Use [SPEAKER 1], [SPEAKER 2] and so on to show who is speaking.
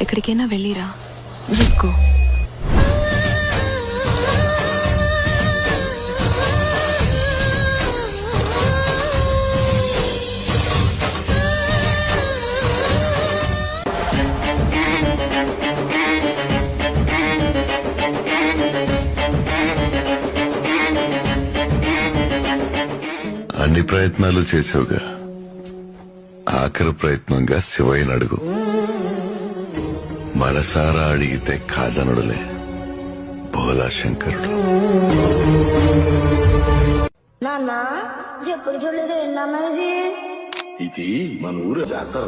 [SPEAKER 1] ఎక్కడికైనా వెళ్ళిరా. జిస్కో
[SPEAKER 2] అన్ని ప్రయత్నాలు చేసావుగా, ఆఖరి ప్రయత్నంగా శివయ్యని అడుగు. మనసారా అడిగితే కాదనడులే భోలా శంకరుడు.
[SPEAKER 3] నాన్న ఎప్పుడు చూడలేదు ఏంటన్నా ఇది?
[SPEAKER 4] ఇది మన ఊరు జాతర.